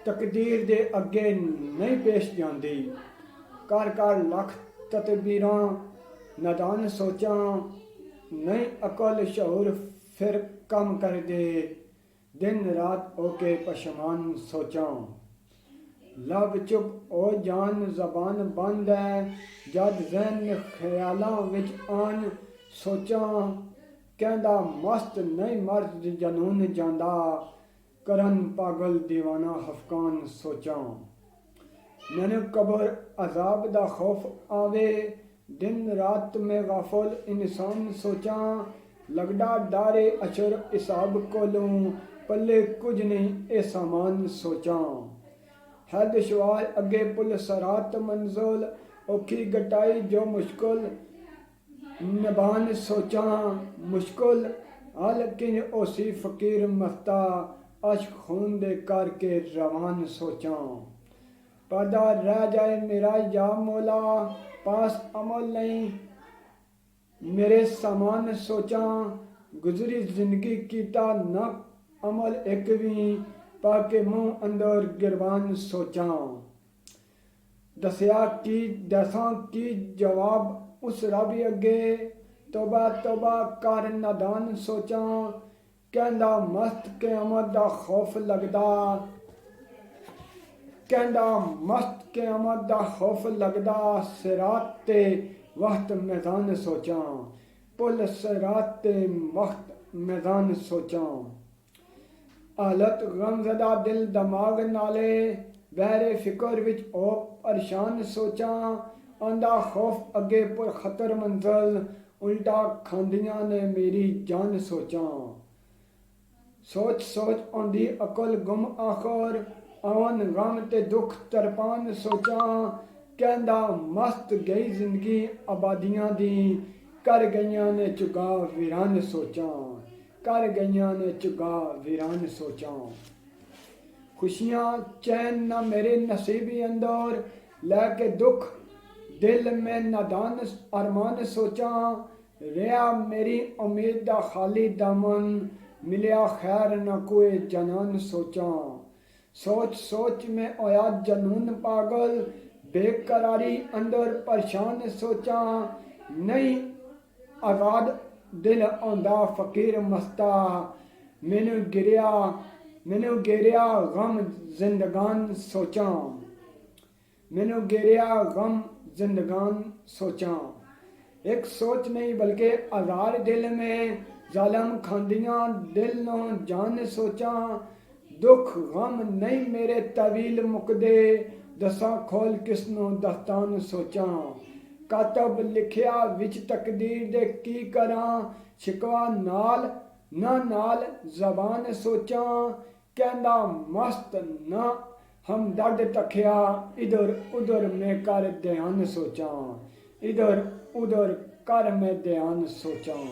ਤਕਦੀਰ ਦੇ ਅੱਗੇ ਨਹੀਂ ਪੇਸ਼ ਜਾਂਦੀ। ਕਰ ਕਰ ਲੱਖ ਤਦਬੀਰਾਂ ਨਾਦਾਨ ਸੋਚਾਂ, ਨਹੀਂ ਅਕਲ ਸ਼ਊਰ ਫਿਰ ਕੰਮ ਕਰਦੇ, ਦਿਨ ਰਾਤ ਹੋ ਕੇ ਪਸ਼ਮਾਨ ਸੋਚਾਂ। ਲਬ ਚੁੱਪ ਹੋ ਜਾਨ ਜ਼ਬਾਨ ਬੰਦ ਹੈ, ਜਦ ਜ਼ਹਿਨ ਖਿਆਲਾਂ ਵਿੱਚ ਆਨ ਸੋਚਾਂ। ਕਹਿੰਦਾ ਮਸਤ ਨਹੀਂ ਮਰਦ ਜਨੂਨ ਜਾਂਦਾ, ਕਰਨ ਪਾਗਲ ਦੀਵਾਨਾ ਹਫਕਾਨ ਸੋਚਾਂ। ਮੈਨੂੰ ਕਬਰ ਅਜ਼ਾਬ ਦਾ ਖੌਫ ਆਵੇ, ਦਿਨ ਰਾਤ ਮੈਂ ਗਾਫਲ ਇਨਸਾਨ ਸੋਚਾਂ। ਲੱਗਦਾ ਡਾਰੇ ਅਸ਼ਰ ਹਿਸਾਬ ਕੋਲੋਂ, ਪੱਲੇ ਕੁਝ ਨਹੀਂ ਇਹ ਸਾਮਾਨ ਸੋਚਾਂ। ਹੈ ਦੁਸ਼ਵਾਰ ਅੱਗੇ ਪੁਲ ਸਰਾਤ ਮੰਜ਼ਿਲ, ਔਖੀ ਗਟਾਈ ਜੋ ਮੁਸ਼ਕਿਲ ਨਿਭਾਨ ਸੋਚਾਂ। ਮੁਸ਼ਕਿਲ ਹਲ ਕਿੰਜ ਹੋਸੀ ਫਕੀਰ ਮਸਤਾ, ਅਸ਼ਕ ਖੂਨ ਦੇ ਕਰਕੇ ਰਵਾਨ ਸੋਚਾਂ। ਪਰਦਾ ਰਹਿ ਜਾਏ ਮੇਰਾ ਯਾ ਮੌਲਾ, ਪਾਸ ਅਮਲ ਨਹੀਂ ਮੇਰੇ ਸਮਾਨ ਸੋਚਾਂ। ਗੁਜ਼ਰੀ ਜ਼ਿੰਦਗੀ ਕੀਤਾ ਨਾ ਅਮਲ ਇੱਕ ਵੀ, ਪਾ ਕੇ ਮੂੰਹ ਅੰਦਰ ਗਿਰਬਾਨ ਸੋਚਾਂ। ਦੱਸਾਂ ਕੀ ਜਵਾਬ ਉਸ ਰੱਬ ਅੱਗੇ, ਤੋਬਾ ਤੋਬਾ ਕਰ ਨਾਦਾਨ ਸੋਚਾਂ। ਕਹਿੰਦਾ ਮਸਤ ਕਿਆਮਤ ਦਾ ਖੌਫ ਲੱਗਦਾ, ਕਹਿੰਦਾ ਮਸਤ ਕਿਆਮਤ ਦਾ ਖੌਫ ਲੱਗਦਾ। ਸਿਰਾਤ ਤੇ ਵਕਤ ਮੈਦਾਨ ਸੋਚਾਂ, ਪੁਲ ਸਿਰਾਤ ਤੇ ਵਕਤ ਮੈਦਾਨ ਸੋਚਾਂ। ਹਾਲਤ ਗਮਜ਼ਦਾ ਦਿਲ ਦਿਮਾਗ ਨਾਲੇ, ਬਹਿਰੇ ਫਿਕਰ ਵਿੱਚ ਹੋ ਪਰੇਸ਼ਾਨ ਸੋਚਾਂ। ਆਂਦਾ ਖੌਫ ਅੱਗੇ ਪਰ ਖਤਰ ਮੰਜ਼ਲ, ਉਲਟਾ ਖਾਂਦੀਆਂ ਨੇ ਮੇਰੀ ਜਾਨ ਸੋਚਾਂ। ਸੋਚ ਸੋਚ ਆਉਂਦੀ ਅਕਲ ਗੁੰਮ ਆਖਰ, ਆਵਨ ਗਮ ਤੇ ਦੁੱਖ ਤਰਪਾਨ ਸੋਚਾਂ। ਕਹਿੰਦਾ ਮਸਤ ਗਈ ਜ਼ਿੰਦਗੀ ਆਬਾਦੀਆਂ ਦੀ, ਕਰ ਗਈਆਂ ਨੇ ਚੁਗਾ ਵੀਰਾਨ ਸੋਚਾਂ, ਕਰ ਗਈਆਂ ਨੇ ਚੁਗਾ ਵੀਰਾਨ ਸੋਚਾਂ। ਖੁਸ਼ੀਆਂ ਚੈਨ ਨਾ ਮੇਰੇ ਨਸੀਬੀ ਅੰਦਰ, ਲੈ ਕੇ ਦੁੱਖ ਦਿਲ ਮੈਂ ਨਾਦਾਨ ਅਰਮਾਨ ਸੋਚਾਂ। ਰਿਹਾ ਮੇਰੀ ਉਮੀਦ ਦਾ ਖਾਲੀ ਦਾਮਨ, ਮਿਲਿਆ ਖੈਰ ਨਾ ਕੋਏ ਜਨਾਨ ਸੋਚਾਂ। ਸੋਚ ਸੋਚ ਮੈਂ ਹੋਇਆ ਜਨੂਨ ਪਾਗਲ, ਬੇਕਰਾਰੀ ਅੰਦਰ ਪਰੇਸ਼ਾਨ ਸੋਚਾਂ। ਨਹੀਂ ਆਜ਼ਾਦ ਦਿਲ ਆਉਂਦਾ ਫਕੀਰ ਮਸਤਾ, ਮੈਨੂੰ ਘੇਰਿਆ ਗਮ ਜ਼ਿੰਦਗਾਨ ਸੋਚਾਂ, ਮੈਨੂੰ ਘੇਰਿਆ ਗਮ ਜ਼ਿੰਦਗਾਨ ਸੋਚਾਂ। ਇੱਕ ਸੋਚ ਨਹੀਂ ਬਲਕਿ ਹਜ਼ਾਰ ਦਿਲ में ਜ਼ਾਲਮ ਖਾਂਦੀਆਂ ਦਿਲ ਨੂੰ ਜਾਨ ਸੋਚਾਂ। ਦੁੱਖ ਗਮ ਨਹੀਂ ਮੇਰੇ ਤਵੀਲ ਮੁੱਕਦੇ, ਦਸਾਂ ਖੋਲ ਕਿਸ ਨੂੰ ਦਸਤਾਨ ਸੋਚਾਂ। ਕਾਤਬ ਲਿਖਿਆ ਵਿੱਚ ਤਕਦੀਰ ਦੇ ਕੀ ਕਰਾਂ, ਸ਼ਿਕਵਾ ਨਾਲ ਜ਼ਬਾਨ ਸੋਚਾਂ। ਕਹਿੰਦਾ ਮਸਤ ਨਾ ਹਮਦਰਦ ਤਖਿਆ, ਇਧਰ ਉਧਰ ਮੈਂ ਕਰ ਧਿਆਨ ਸੋਚਾਂ, ਇਧਰ ਉਧਰ ਕਰ ਮੈਂ ਧਿਆਨ ਸੋਚਾਂ।